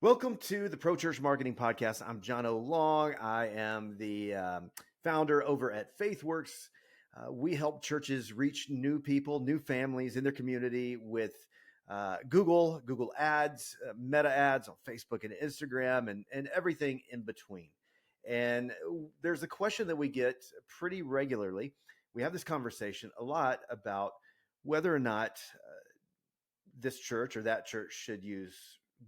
Welcome to the Pro Church Marketing Podcast. I'm John O'Long. I am the founder over at Faithworks. We help churches reach new people, new families in their community with Google Ads, Meta Ads on Facebook and Instagram, and everything in between. And there's a question that we get pretty regularly. We have this conversation a lot about whether or not this church or that church should use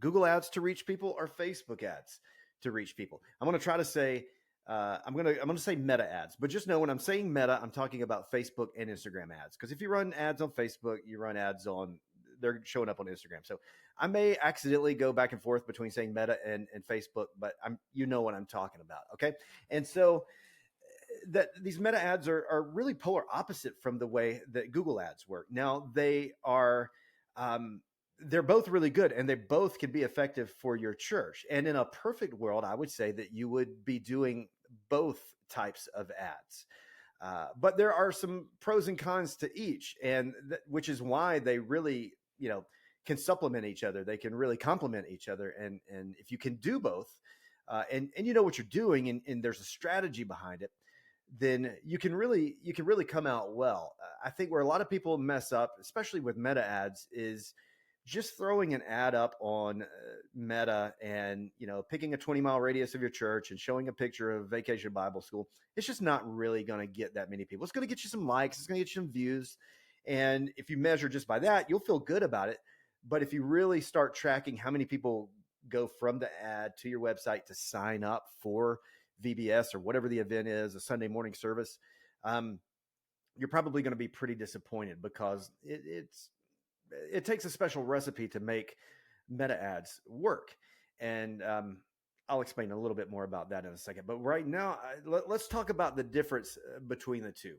Google ads to reach people or Facebook ads to reach people. I'm going to try to say I'm going to say Meta ads, but just know when I'm saying Meta, I'm talking about Facebook and Instagram ads. Because if you run ads on Facebook, you run ads on they're showing up on Instagram. So I may accidentally go back and forth between saying Meta and Facebook, but you know what I'm talking about. Okay, and so that these Meta ads are really polar opposite from the way that Google ads work. Now they are. They're both really good and they both can be effective for your church. And in a perfect world, I would say that you would be doing both types of ads. But there are some pros and cons to each, and which is why they really, can supplement each other. They can really complement each other. And if you can do both, and you know what you're doing, and there's a strategy behind it, then you can really come out well. I think where a lot of people mess up, especially with Meta ads, is just throwing an ad up on Meta and, picking a 20-mile radius of your church and showing a picture of Vacation Bible School. It's just not really going to get that many people. It's going to get you some likes. It's going to get you some views. And if you measure just by that, you'll feel good about it. But if you really start tracking how many people go from the ad to your website to sign up for VBS or whatever the event is, a Sunday morning service, you're probably going to be pretty disappointed because it takes a special recipe to make Meta ads work. And I'll explain a little bit more about that in a second. But right now, let's talk about the difference between the two.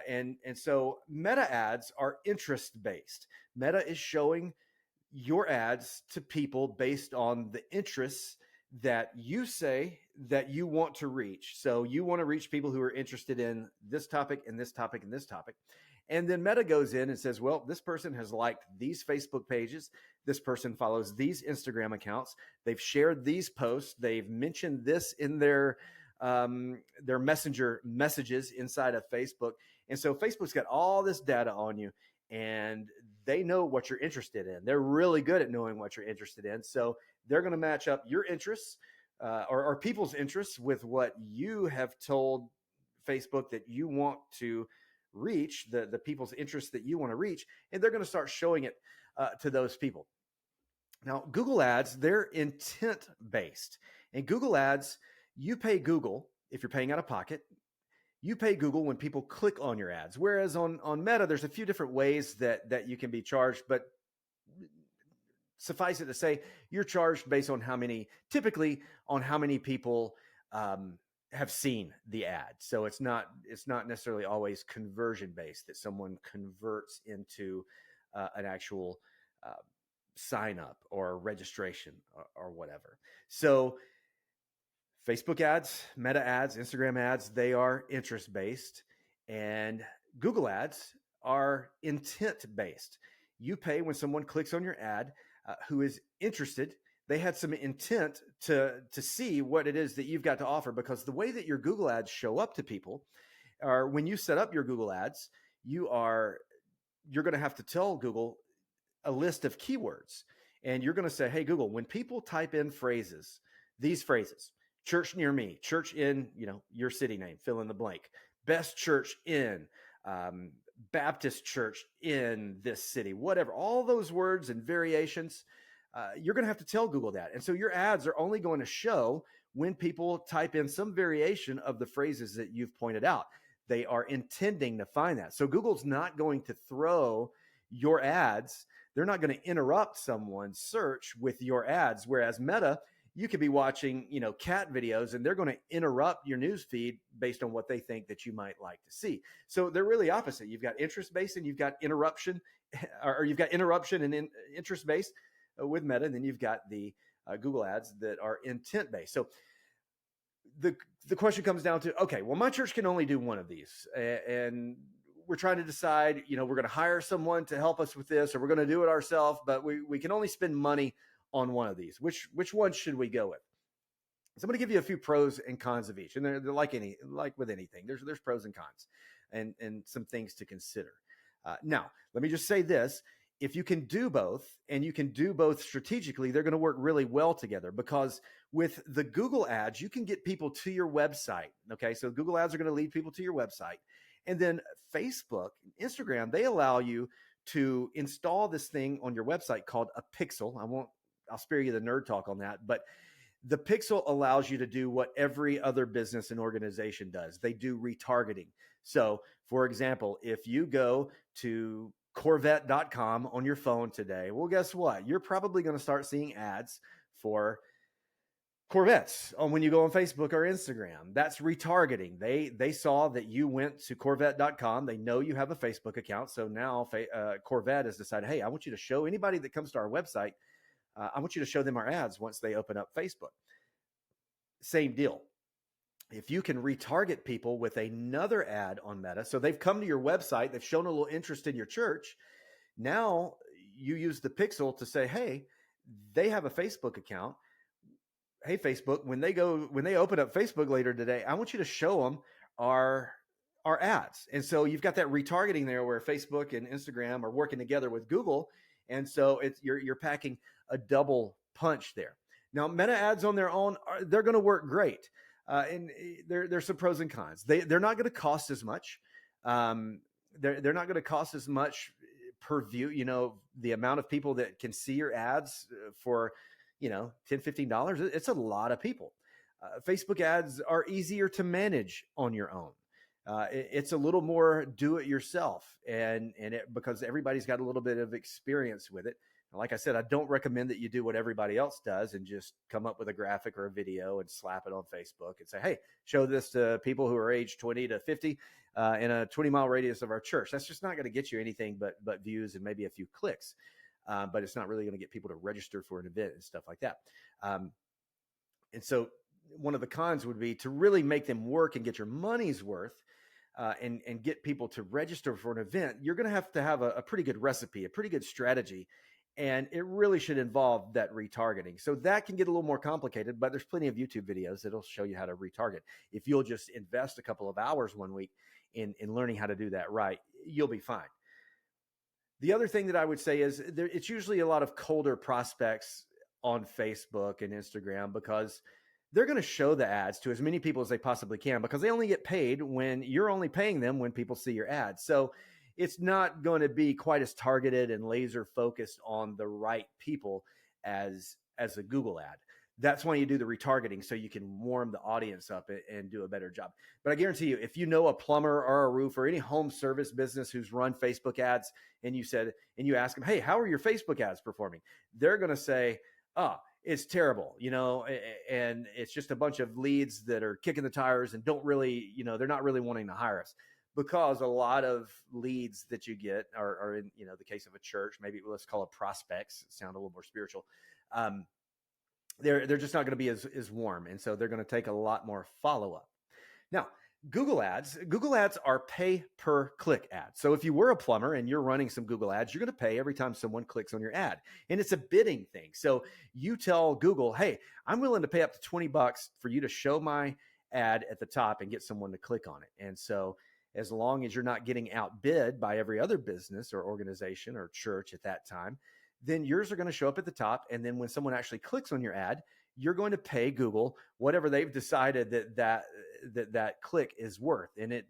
And so Meta ads are interest-based. Meta is showing your ads to people based on the interests that you say that you want to reach. So you want to reach people who are interested in this topic and this topic and this topic. And then Meta goes in and says, well, this person has liked these Facebook pages. This person follows these Instagram accounts. They've shared these posts. They've mentioned this in their messenger messages inside of Facebook. And so Facebook's got all this data on you, and they know what you're interested in. They're really good at knowing what you're interested in. So they're going to match up your interests or people's interests with what you have told Facebook that you want to reach, the people's interests that you want to reach, and they're going to start showing it to those people. Now, Google ads, they're intent-based. And Google ads, you pay Google if you're paying out of pocket. You pay Google when people click on your ads. Whereas on Meta, there's a few different ways that you can be charged, but suffice it to say, you're charged based on typically on how many people have seen the ad. So it's not necessarily always conversion based that someone converts into an actual sign up or registration or whatever. So Facebook ads, Meta ads, Instagram ads, they are interest based, and Google ads are intent based. You pay when someone clicks on your ad who is interested. They had some intent to see what it is that you've got to offer, because the way that your Google ads show up to people are when you set up your Google ads, you're going to have to tell Google a list of keywords, and you're going to say, hey, Google, when people type in these phrases, church near me, church in, your city name, fill in the blank, best church in, Baptist church in this city, whatever, all those words and variations, you're going to have to tell Google that. And so your ads are only going to show when people type in some variation of the phrases that you've pointed out. They are intending to find that. So Google's not going to throw your ads. They're not going to interrupt someone's search with your ads. Whereas Meta, you could be watching, cat videos, and they're going to interrupt your news feed based on what they think that you might like to see. So they're really opposite. You've got interest-based and you've got interruption, or you've got interruption and interest-based with Meta, and then you've got the Google ads that are intent-based. So the question comes down to, okay, well, my church can only do one of these, and we're trying to decide, we're going to hire someone to help us with this, or we're going to do it ourselves, but we can only spend money on one of these. Which one should we go with? So I'm going to give you a few pros and cons of each, and they're like with anything. There's pros and cons, and some things to consider. Now, let me just say this: if you can do both, and you can do both strategically, they're going to work really well together. Because with the Google ads, you can get people to your website. Okay, so Google ads are going to lead people to your website, and then Facebook, Instagram, they allow you to install this thing on your website called a pixel. I'll spare you the nerd talk on that, but the pixel allows you to do what every other business and organization does. They do retargeting. So, for example, if you go to Corvette.com on your phone today, well, guess what? You're probably going to start seeing ads for Corvettes when you go on Facebook or Instagram. That's retargeting. They saw that you went to Corvette.com. They know you have a Facebook account. So now Corvette has decided, hey, I want you to show anybody that comes to our website, I want you to show them our ads once they open up Facebook. Same deal. If you can retarget people with another ad on Meta, so they've come to your website, they've shown a little interest in your church. Now you use the pixel to say, hey, they have a Facebook account. Hey, Facebook, when they open up Facebook later today, I want you to show them our ads. And so you've got that retargeting there where Facebook and Instagram are working together with Google. And so you're packing a double punch there. Now, Meta ads on their own, they're going to work great. And there's some pros and cons. They're not going to cost as much. They're not going to cost as much per view. You know, the amount of people that can see your ads for, $10, $15, it's a lot of people. Facebook ads are easier to manage on your own. It's a little more do it yourself, and because everybody's got a little bit of experience with it. And like I said, I don't recommend that you do what everybody else does and just come up with a graphic or a video and slap it on Facebook and say, hey, show this to people who are age 20 to 50 in a 20-mile radius of our church. That's just not going to get you anything but views and maybe a few clicks. But it's not really going to get people to register for an event and stuff like that. And so one of the cons would be to really make them work and get your money's worth. And get people to register for an event, you're going to have a pretty good recipe, a pretty good strategy, and it really should involve that retargeting. So that can get a little more complicated, but there's plenty of YouTube videos that'll show you how to retarget. If you'll just invest a couple of hours one week in learning how to do that right, you'll be fine. The other thing that I would say is it's usually a lot of colder prospects on Facebook and Instagram because they're going to show the ads to as many people as they possibly can because they only get paid when you're only paying them when people see your ads. So it's not going to be quite as targeted and laser focused on the right people as a Google ad. That's why you do the retargeting, so you can warm the audience up and do a better job. But I guarantee you, if you know a plumber or a roofer or any home service business who's run Facebook ads and you ask them, hey, how are your Facebook ads performing? They're going to say, it's terrible, and it's just a bunch of leads that are kicking the tires and don't really, they're not really wanting to hire us, because a lot of leads that you get are in, the case of a church, maybe let's call it prospects, sound a little more spiritual. They're just not going to be as warm. And so they're going to take a lot more follow-up. Now, Google ads are pay per click ads. So if you were a plumber and you're running some Google ads, you're going to pay every time someone clicks on your ad. And it's a bidding thing. So you tell Google, hey, I'm willing to pay up to $20 for you to show my ad at the top and get someone to click on it. And so as long as you're not getting outbid by every other business or organization or church at that time, then yours are going to show up at the top. And then when someone actually clicks on your ad, you're going to pay Google whatever they've decided that click is worth. And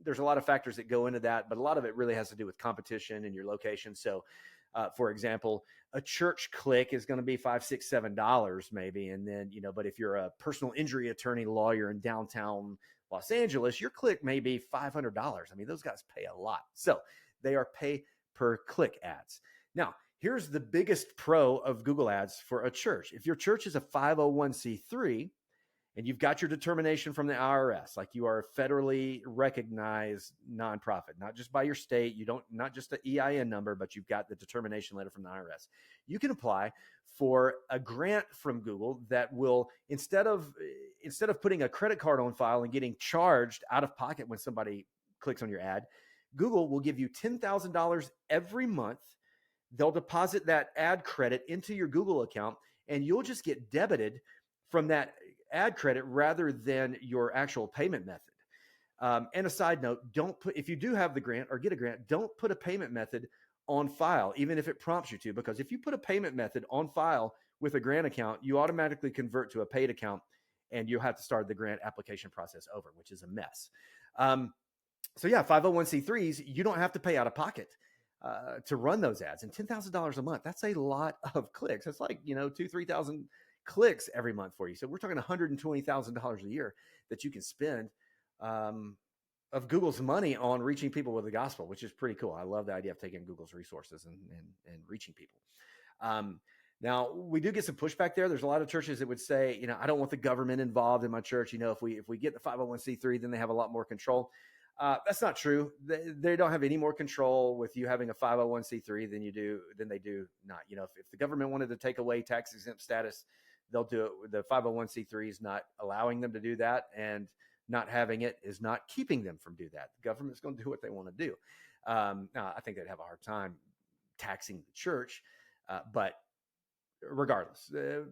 there's a lot of factors that go into that, but a lot of it really has to do with competition and your location. So, for example, a church click is going to be $5, $6, $7 maybe. And then, but if you're a personal injury attorney lawyer in downtown Los Angeles, your click may be $500. I mean, those guys pay a lot. So they are pay per click ads. Now, here's the biggest pro of Google ads for a church. If your church is a 501c3 and you've got your determination from the IRS, like you are a federally recognized nonprofit, not just by your state, not just the EIN number, but you've got the determination letter from the IRS, you can apply for a grant from Google that will, instead of putting a credit card on file and getting charged out of pocket when somebody clicks on your ad, Google will give you $10,000 every month. They'll deposit that ad credit into your Google account, and you'll just get debited from that ad credit rather than your actual payment method. And a side note, don't put, if you do have the grant or get a grant, don't put a payment method on file, even if it prompts you to, because if you put a payment method on file with a grant account, you automatically convert to a paid account and you'll have to start the grant application process over, which is a mess. So yeah, 501c3s, you don't have to pay out of pocket to run those ads. And $10,000 a month, that's a lot of clicks. That's like, 3,000 clicks every month for you. So we're talking $120,000 a year that you can spend of Google's money on reaching people with the gospel, which is pretty cool. I love the idea of taking Google's resources and reaching people. Now we do get some pushback there. There's a lot of churches that would say, I don't want the government involved in my church. If we get the 501c3, then they have a lot more control. That's not true. They don't have any more control with you having a 501c3 than they do not. If the government wanted to take away tax exempt status, they'll do it. The 501c3 is not allowing them to do that, and not having it is not keeping them from do that. The government's going to do what they want to do. Now, I think they'd have a hard time taxing the church, but regardless, the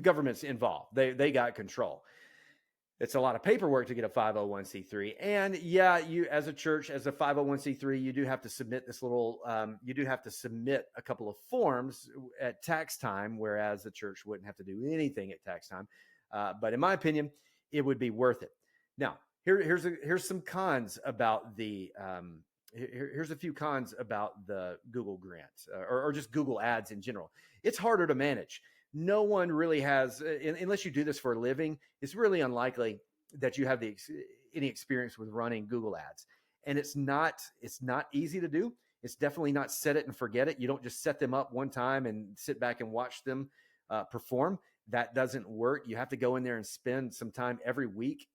government's involved. They got control. It's a lot of paperwork to get a 501c3. And yeah, you as a church, as a 501c3, you do have to submit a couple of forms at tax time, whereas the church wouldn't have to do anything at tax time. But in my opinion, it would be worth it. Now, here's some cons about here's a few cons about the Google grant or just Google ads in general. It's harder to manage. No one really has, unless you do this for a living, it's really unlikely that you have any experience with running Google ads. And it's not easy to do. It's definitely not set it and forget it. You don't just set them up one time and sit back and watch them perform. That doesn't work. You have to go in there and spend some time every week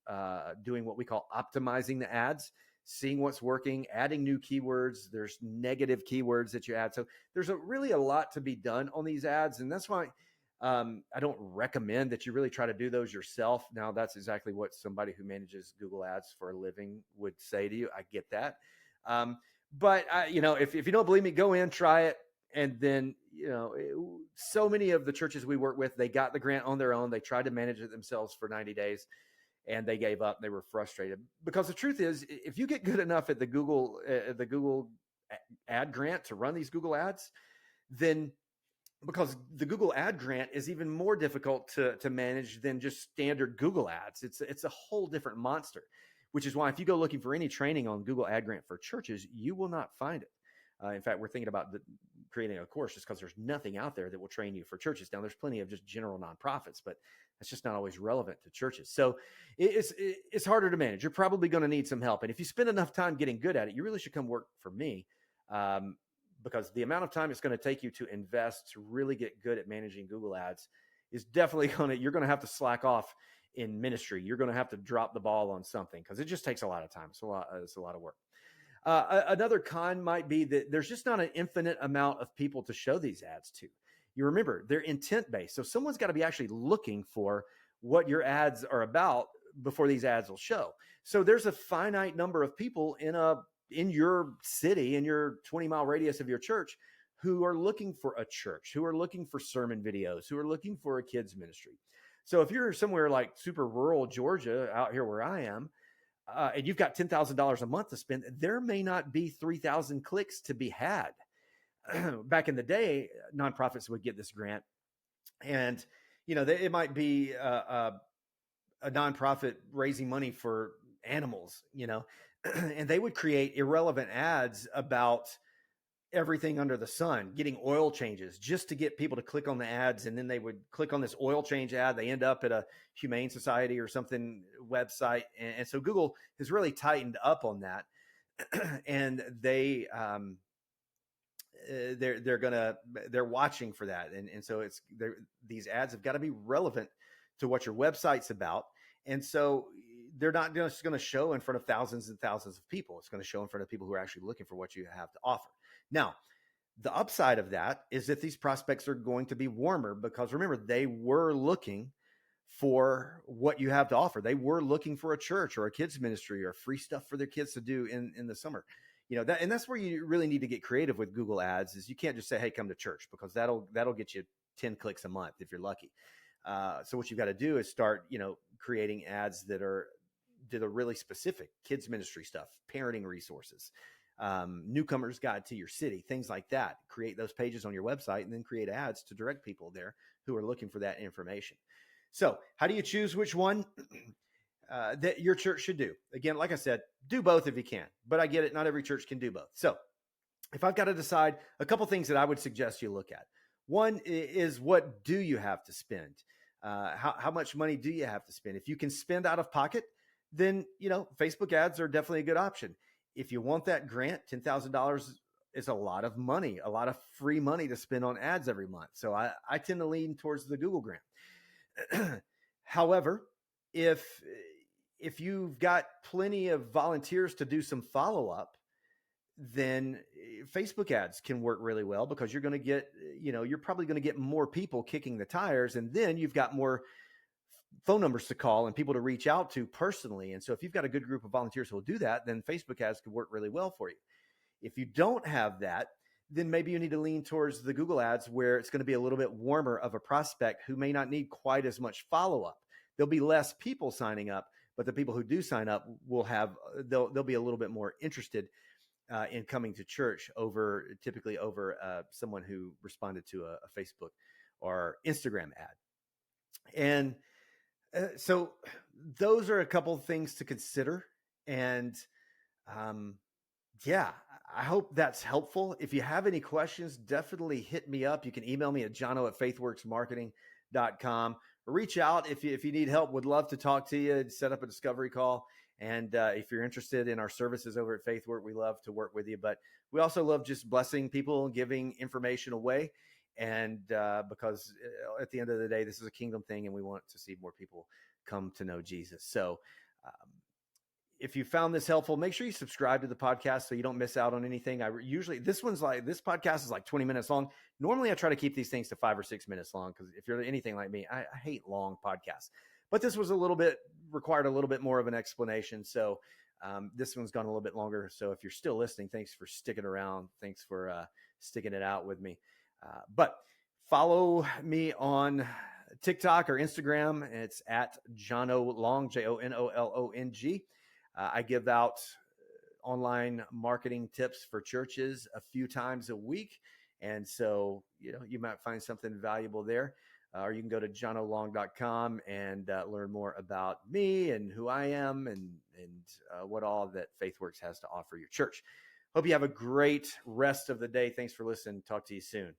doing what we call optimizing the ads, seeing what's working, adding new keywords. There's negative keywords that you add. So there's really a lot to be done on these ads. And that's why I don't recommend that you really try to do those yourself. Now, that's exactly what somebody who manages Google ads for a living would say to you. I get that. But if you don't believe me, go in, try it. And then, so many of the churches we work with, they got the grant on their own. They tried to manage it themselves for 90 days and they gave up. They were frustrated because the truth is, if you get good enough at the Google ad grant to run these Google ads, then because the Google ad grant is even more difficult to manage than just standard Google ads. It's a whole different monster, which is why if you go looking for any training on Google ad grant for churches, you will not find it. In fact, we're thinking about creating a course just because there's nothing out there that will train you for churches. Now, there's plenty of just general nonprofits, but that's just not always relevant to churches. So it's harder to manage. You're probably going to need some help. And if you spend enough time getting good at it, you really should come work for me. Because the amount of time it's going to take you to invest to really get good at managing Google ads is definitely you're going to have to slack off in ministry. You're going to have to drop the ball on something because it just takes a lot of time. It's a lot of work. Another con might be that there's just not an infinite amount of people to show these ads to. You remember, they're intent-based. So someone's got to be actually looking for what your ads are about before these ads will show. So there's a finite number of people in your city, in your 20-mile radius of your church, who are looking for a church, who are looking for sermon videos, who are looking for a kids ministry. So if you're somewhere like super rural Georgia, out here where I am, and you've got $10,000 a month to spend, there may not be 3,000 clicks to be had. Back in the day, nonprofits would get this grant, and it might be a nonprofit raising money for animals, and they would create irrelevant ads about everything under the sun, getting oil changes just to get people to click on the ads. And then they would click on this oil change ad. They end up at a Humane Society or something website. And so Google has really tightened up on that. And they're watching for that. And so these ads have got to be relevant to what your website's about. And so they're not just going to show in front of thousands and thousands of people. It's going to show in front of people who are actually looking for what you have to offer. Now, the upside of that is that these prospects are going to be warmer because remember, they were looking for what you have to offer. They were looking for a church or a kids ministry or free stuff for their kids to do in the summer. And that's where you really need to get creative with Google ads. Is you can't just say, hey, come to church, because that'll get you 10 clicks a month if you're lucky. So what you've got to do is start, creating ads that are really specific: kids ministry stuff, parenting resources, newcomers guide to your city, things like that. Create those pages on your website and then create ads to direct people there who are looking for that information. So how do you choose which one that your church should do? Again, like I said, do both if you can, but I get it. Not every church can do both. So if I've got to decide, a couple things that I would suggest you look at. One is, what do you have to spend? How much money do you have to spend? If you can spend out of pocket, then, Facebook ads are definitely a good option. If you want that grant, $10,000 is a lot of money, a lot of free money to spend on ads every month. So I tend to lean towards the Google grant. However, if you've got plenty of volunteers to do some follow-up, then Facebook ads can work really well, because you're going to get, you're probably going to get more people kicking the tires, and then you've got more phone numbers to call and people to reach out to personally. And so if you've got a good group of volunteers who will do that, then Facebook ads could work really well for you. If you don't have that, then maybe you need to lean towards the Google ads, where it's going to be a little bit warmer of a prospect who may not need quite as much follow-up. There'll be less people signing up, but the people who do sign up will have, they'll be a little bit more interested in coming to church typically over someone who responded to a Facebook or Instagram ad. And so those are a couple of things to consider. And yeah, I hope that's helpful. If you have any questions, definitely hit me up. You can email me at jono@faithworksmarketing.com, or reach out if you need help. Would love to talk to you, set up a discovery call. And if you're interested in our services over at Faithwork, we love to work with you. But we also love just blessing people and giving information away. And because at the end of the day, this is a kingdom thing, and we want to see more people come to know Jesus. So if you found this helpful, make sure you subscribe to the podcast so you don't miss out on anything. This podcast is like 20 minutes long. Normally I try to keep these things to 5 or 6 minutes long, because if you're anything like me, I hate long podcasts. But this was required a little bit more of an explanation. So this one's gone a little bit longer. So if you're still listening, thanks for sticking around. Thanks for sticking it out with me. But follow me on TikTok or Instagram. It's at Jono Long, JONOLONG. I give out online marketing tips for churches a few times a week. And so, you might find something valuable there. Or you can go to jonolong.com and learn more about me and who I am and what all that Faithworks has to offer your church. Hope you have a great rest of the day. Thanks for listening. Talk to you soon.